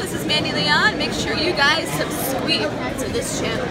this is Mandy Leon. Make sure you guys subscribe to this channel.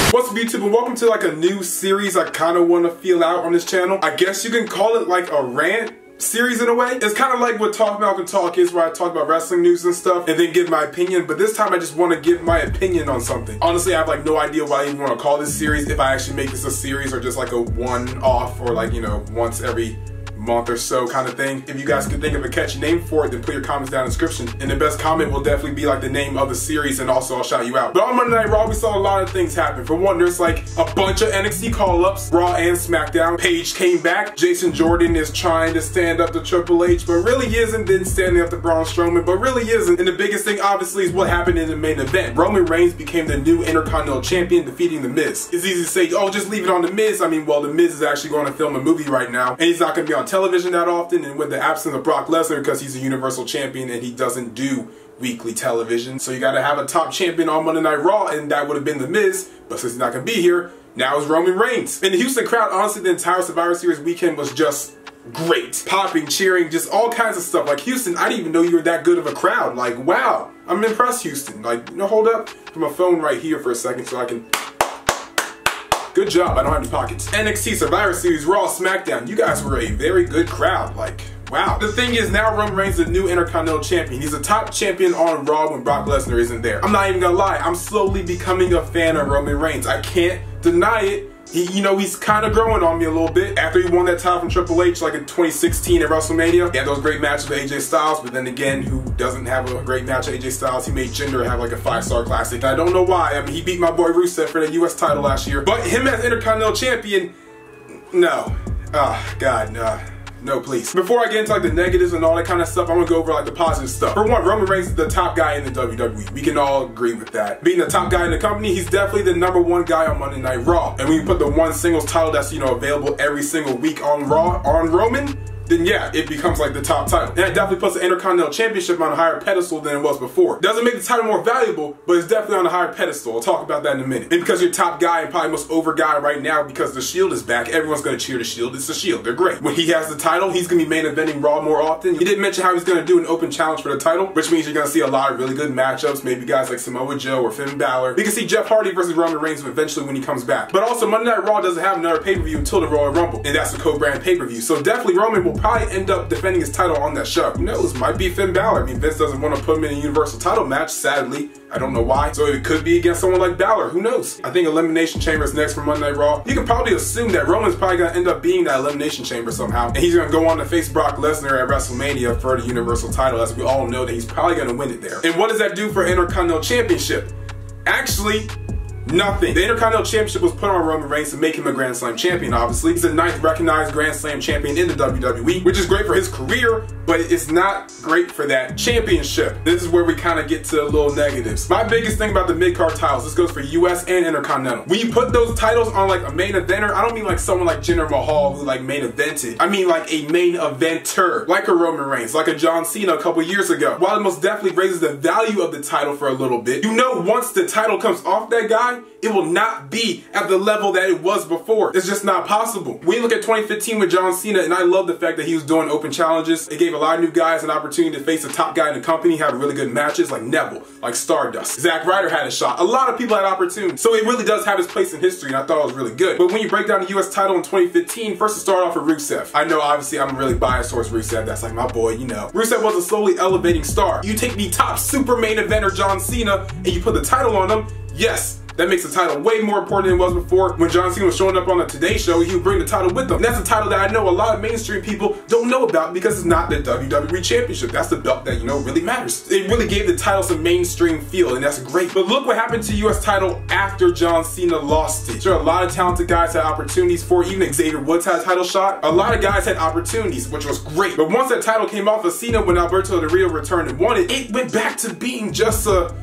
What's up, YouTube, and welcome to like a new series I kind of want to feel out on this channel. I guess you can call it like a rant series in a way. It's kind of like what MuscleManMalcolm Talk is, where I talk about wrestling news and stuff and then give my opinion, but this time I just want to give my opinion on something. Honestly, I have like no idea what I even want to call this series, if I actually make this a series or just like a one-off or like, you know, once every month or so kind of thing. If you guys can think of a catchy name for it, then put your comments down in the description, and the best comment will definitely be like the name of the series, and also I'll shout you out. But on Monday Night Raw, we saw a lot of things happen. For one, there's like a bunch of NXT call-ups, Raw and SmackDown. Paige came back. Jason Jordan is trying to stand up to Triple H, but really isn't. Then standing up to Braun Strowman, but really isn't. And the biggest thing, obviously, is what happened in the main event. Roman Reigns became the new Intercontinental Champion, defeating The Miz. It's easy to say, oh, just leave it on The Miz. I mean, well, The Miz is actually going to film a movie right now, and he's not going to be on television that often. And with the absence of Brock Lesnar, because he's a Universal Champion and he doesn't do weekly television, so you got to have a top champion on Monday Night Raw, and that would have been The Miz. But since he's not going to be here, now it's Roman Reigns. And the Houston crowd, honestly, the entire Survivor Series weekend was just great. Popping, cheering, just all kinds of stuff. Like, Houston, I didn't even know you were that good of a crowd. Like, wow, I'm impressed, Houston. Like, you know, hold up, put my phone right here for a second so I can... Good job, I don't have any pockets. NXT, Survivor Series, Raw, SmackDown, you guys were a very good crowd. Like, wow. The thing is, now Roman Reigns is the new Intercontinental Champion. He's a top champion on Raw when Brock Lesnar isn't there. I'm not even gonna lie, I'm slowly becoming a fan of Roman Reigns. I can't deny it. You know, he's kind of growing on me a little bit. After he won that title from Triple H like in 2016 at WrestleMania, he had those great matches with AJ Styles, but then again, who doesn't have a great match with AJ Styles? He made Jinder have like a 5-star classic. I don't know why. I mean, he beat my boy Rusev for the US title last year, but him as Intercontinental Champion, no. Oh, God, no. No, please. Before I get into like the negatives and all that kind of stuff, I'm gonna go over like the positive stuff. For one, Roman Reigns is the top guy in the WWE. We can all agree with that. Being the top guy in the company, he's definitely the #1 guy on Monday Night Raw. And when you put the one singles title that's, you know, available every single week on Raw, on Roman, then yeah, it becomes like the top title. And it definitely puts the Intercontinental Championship on a higher pedestal than it was before. Doesn't make the title more valuable, but it's definitely on a higher pedestal. I'll talk about that in a minute. And because you're top guy and probably most over guy right now because the Shield is back, everyone's gonna cheer the Shield. It's the Shield, they're great. When he has the title, he's gonna be main eventing Raw more often. He didn't mention how he's gonna do an open challenge for the title, which means you're gonna see a lot of really good matchups, maybe guys like Samoa Joe or Finn Balor. You can see Jeff Hardy versus Roman Reigns eventually when he comes back. But also, Monday Night Raw doesn't have another pay-per-view until the Royal Rumble, and that's the co-brand pay-per-view. So definitely Roman will probably end up defending his title on that show. Who knows? Might be Finn Balor. I mean, Vince doesn't want to put him in a Universal title match, sadly. I don't know why. So it could be against someone like Balor. Who knows? I think Elimination Chamber is next for Monday Night Raw. You can probably assume that Roman's probably going to end up being that Elimination Chamber somehow. And he's going to go on to face Brock Lesnar at WrestleMania for the Universal title, as we all know that he's probably going to win it there. And what does that do for Intercontinental Championship? Actually, nothing. The Intercontinental Championship was put on Roman Reigns to make him a Grand Slam champion, obviously. He's the 9th recognized Grand Slam champion in the WWE, which is great for his career, but it's not great for that championship. This is where we kind of get to the little negatives. My biggest thing about the mid-card titles, this goes for US and Intercontinental. When you put those titles on like a main eventer, I don't mean like someone like Jinder Mahal who like main evented. I mean like a main eventer, like a Roman Reigns, like a John Cena a couple years ago. While it most definitely raises the value of the title for a little bit, you know, once the title comes off that guy, it will not be at the level that it was before. It's just not possible. When you look at 2015 with John Cena, and I love the fact that he was doing open challenges, it gave a lot of new guys an opportunity to face the top guy in the company, have really good matches like Neville, like Stardust. Zack Ryder had a shot. A lot of people had opportunities. So it really does have its place in history, and I thought it was really good. But when you break down the US title in 2015, first to start off with Rusev. I know obviously I'm really biased towards Rusev. That's like my boy, you know. Rusev was a slowly elevating star. You take the top super main eventer John Cena and you put the title on him, yes, that makes the title way more important than it was before. When John Cena was showing up on the Today Show, he would bring the title with him. And that's a title that I know a lot of mainstream people don't know about because it's not the WWE Championship. That's the belt that, you know, really matters. It really gave the title some mainstream feel, and that's great. But look what happened to US title after John Cena lost it. Sure, a lot of talented guys had opportunities for it. Even Xavier Woods had a title shot. A lot of guys had opportunities, which was great. But once that title came off of Cena, when Alberto Del Rio returned and won it, it went back to being just a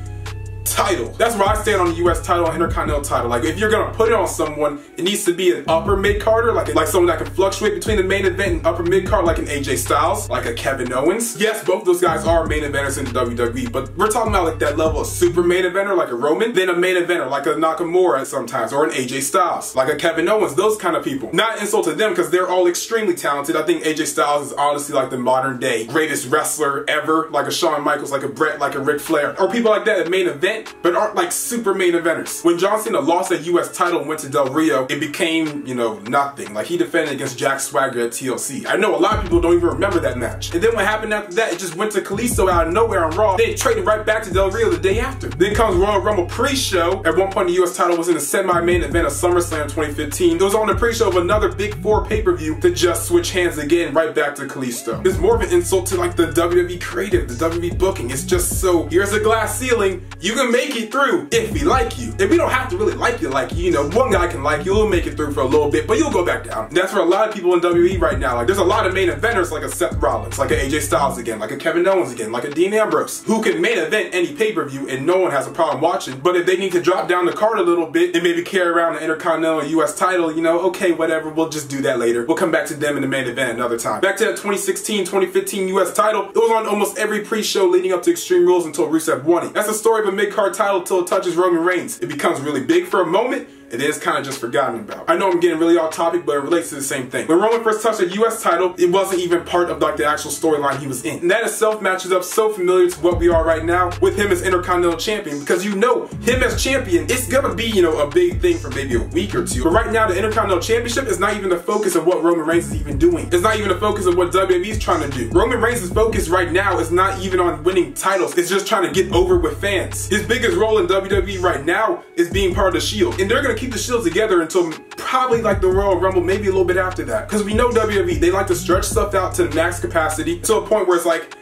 title. That's where I stand on the US title and Intercontinental title. Like, if you're gonna put it on someone, it needs to be an upper mid-carder, like someone that can fluctuate between the main event and upper mid-card, like an AJ Styles, like a Kevin Owens. Yes, both those guys are main eventers in the WWE, but we're talking about like that level of super main eventer, like a Roman, then a main eventer, like a Nakamura sometimes, or an AJ Styles, like a Kevin Owens, those kind of people. Not insult to them, because they're all extremely talented. I think AJ Styles is honestly like the modern day greatest wrestler ever, like a Shawn Michaels, like a Bret, like a Ric Flair, or people like that at main event, but aren't like super main eventers. When John Cena lost that US title and went to Del Rio, it became, you know, nothing. Like, he defended against Jack Swagger at TLC. I know a lot of people don't even remember that match. And then what happened after that, it just went to Kalisto out of nowhere on Raw. They traded right back to Del Rio the day after. Then comes Royal Rumble pre-show. At one point, the US title was in the semi-main event of SummerSlam 2015. It was on the pre-show of another Big Four pay-per-view to just switch hands again right back to Kalisto. It's more of an insult to like the WWE creative, the WWE booking. It's just so, here's a glass ceiling, you can make it through if we like you. And we don't have to really like you, you know, one guy can like you, he'll make it through for a little bit, but you'll go back down. And that's for a lot of people in WWE right now. Like, there's a lot of main eventers like a Seth Rollins, like a AJ Styles again, like a Kevin Owens again, like a Dean Ambrose, who can main event any pay-per-view and no one has a problem watching. But if they need to drop down the card a little bit and maybe carry around the Intercontinental US title, you know, okay, whatever, we'll just do that later. We'll come back to them in the main event another time. Back to that 2016-2015 US title, it was on almost every pre-show leading up to Extreme Rules until Rusev won it. That's the story of a mid-card title until it touches Roman Reigns. It becomes really big for a moment, and then it's kind of just forgotten about. I know I'm getting really off topic, but it relates to the same thing. When Roman first touched the US title, it wasn't even part of like the actual storyline he was in. And that itself matches up so familiar to what we are right now with him as Intercontinental Champion, because you know, him as champion, it's gonna be, you know, a big thing for maybe a week or two. But right now, the Intercontinental Championship is not even the focus of what Roman Reigns is even doing. It's not even the focus of what WWE is trying to do. Roman Reigns' focus right now is not even on winning titles. It's just trying to get over with fans. His biggest role in WWE right now is being part of the Shield. And they're gonna keep the Shield together until probably like the Royal Rumble, maybe a little bit after that. Because we know WWE, they like to stretch stuff out to max capacity to a point where it's like,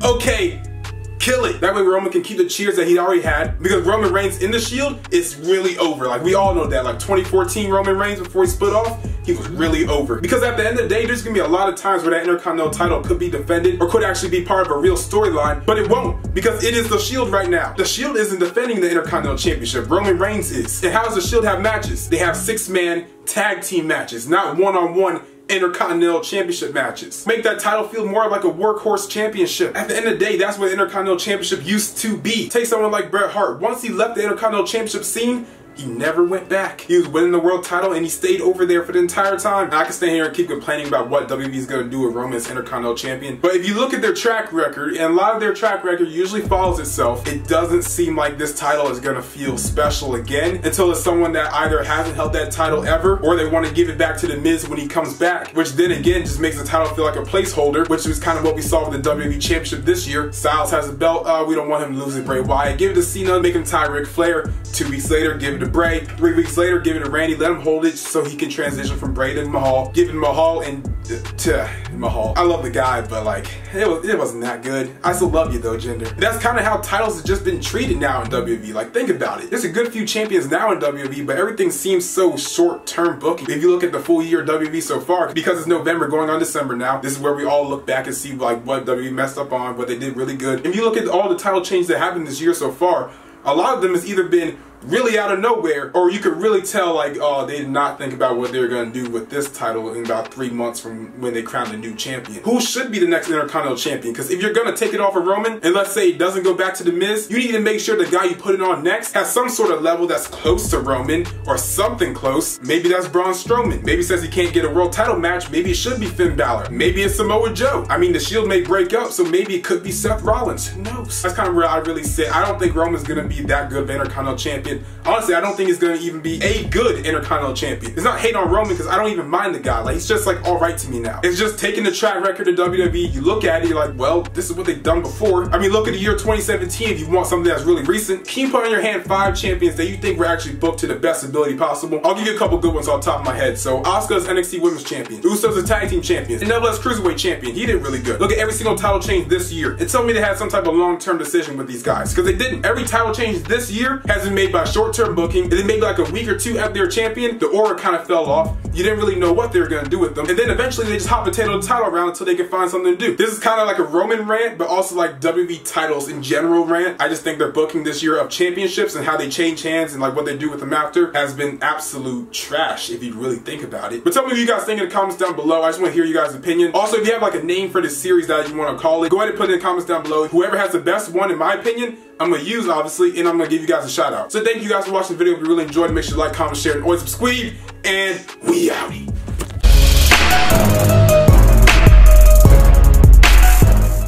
okay, kill it. That way Roman can keep the cheers that he already had, because Roman Reigns in the Shield is really over. Like, we all know that. Like 2014 Roman Reigns, before he split off, he was really over. Because at the end of the day, there's gonna be a lot of times where that Intercontinental title could be defended or could actually be part of a real storyline, but it won't, because it is the Shield right now. The Shield isn't defending the Intercontinental Championship. Roman Reigns is. And how does the Shield have matches? They have 6-man tag team matches, not one-on-one Intercontinental Championship matches. Make that title feel more like a workhorse championship. At the end of the day, that's what the Intercontinental Championship used to be. Take someone like Bret Hart. Once he left the Intercontinental Championship scene, he never went back. He was winning the world title and he stayed over there for the entire time. And I can stand here and keep complaining about what WWE is going to do with Roman as Intercontinental Champion. But if you look at their track record, and a lot of their track record usually follows itself, it doesn't seem like this title is going to feel special again until it's someone that either hasn't held that title ever, or they want to give it back to The Miz when he comes back, which then again just makes the title feel like a placeholder, which was kind of what we saw with the WWE Championship this year. Styles has a belt. We don't want him to lose it. Bray Wyatt. Give it to Cena, make him tie Ric Flair. 2 weeks later, give it to Bray. 3 weeks later, give it to Randy. Let him hold it so he can transition from Bray to Mahal. Give it to Mahal and to Mahal. I love the guy, but like, it wasn't that good. I still love you though, Jinder. That's kind of how titles have just been treated now in WWE. Like, think about it. There's a good few champions now in WWE, but everything seems so short-term booking. If you look at the full year of WWE so far, because it's November going on December now, this is where we all look back and see like what WWE messed up on, what they did really good. If you look at all the title changes that happened this year so far, a lot of them has either been really out of nowhere, or you could really tell like, oh, they did not think about what they were going to do with this title in about 3 months from when they crowned a new champion. Who should be the next Intercontinental Champion? Because if you're going to take it off of Roman, and let's say it doesn't go back to The Miz, you need to make sure the guy you put it on next has some sort of level that's close to Roman, or something close. Maybe that's Braun Strowman. Maybe since he can't get a world title match, maybe it should be Finn Balor. Maybe it's Samoa Joe. I mean, the Shield may break up, so maybe it could be Seth Rollins. Who knows? That's kind of where I really sit. I don't think Roman's going to be that good of an Intercontinental Champion. Honestly, I don't think he's going to even be a good Intercontinental Champion. It's not hate on Roman, because I don't even mind the guy. Like, he's just like alright to me now. It's just taking the track record of WWE, you look at it, you're like, well, this is what they've done before. I mean, look at the year 2017 if you want something that's really recent. Can you put on your hand 5 champions that you think were actually booked to the best ability possible? I'll give you a couple good ones off the top of my head. So, Asuka's NXT Women's Champion. Usos a Tag Team Champion. And Neville's Cruiserweight Champion. He did really good. Look at every single title change this year. And tell me they had some type of long-term decision with these guys, because they didn't. Every title change this year has been made by got short-term booking, and then maybe like a week or two after they're champion, the aura kind of fell off. You didn't really know what they were gonna do with them. And then eventually they just hot potato the title around until they can find something to do. This is kind of like a Roman rant, but also like WWE titles in general rant. I just think their booking this year of championships and how they change hands and like what they do with them after has been absolute trash if you really think about it. But tell me what you guys think in the comments down below. I just want to hear you guys' opinion. Also, if you have like a name for this series that you want to call it, go ahead and put it in the comments down below. Whoever has the best one, in my opinion, I'm going to use, obviously, and I'm going to give you guys a shout out. So thank you guys for watching the video. If you really enjoyed it, make sure to like, comment, share, and always subscribe. And we out.